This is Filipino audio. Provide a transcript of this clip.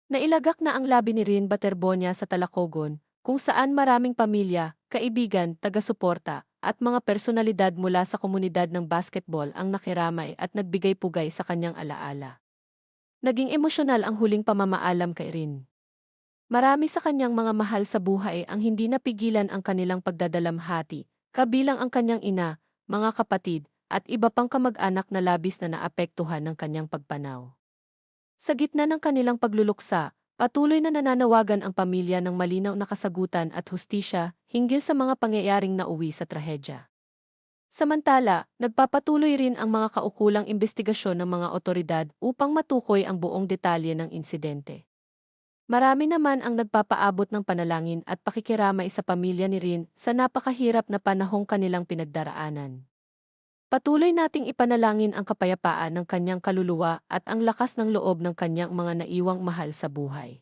Nailagak na ang labi ni Rin Baterbonia sa Talacogon, kung saan maraming pamilya, kaibigan, taga-suporta, at mga personalidad mula sa komunidad ng basketball ang nakiramay at nagbigay-pugay sa kanyang alaala. Naging emosyonal ang huling pamamaalam kay Rin. Marami sa kanyang mga mahal sa buhay ang hindi napigilan ang kanilang pagdadalamhati, kabilang ang kanyang ina, mga kapatid, at iba pang kamag-anak na labis na naapektuhan ng kanyang pagpanaw. Sa gitna ng kanilang pagluluksa, patuloy na nananawagan ang pamilya ng malinaw na kasagutan at hustisya hinggil sa mga pangyayaring nauwi sa trahedya. Samantala, nagpapatuloy rin ang mga kaukulang investigasyon ng mga otoridad upang matukoy ang buong detalye ng insidente. Marami naman ang nagpapaabot ng panalangin at pakikiramay sa pamilya ni Rin sa napakahirap na panahong kanilang pinagdaraanan. Patuloy nating ipanalangin ang kapayapaan ng kanyang kaluluwa at ang lakas ng loob ng kanyang mga naiwang mahal sa buhay.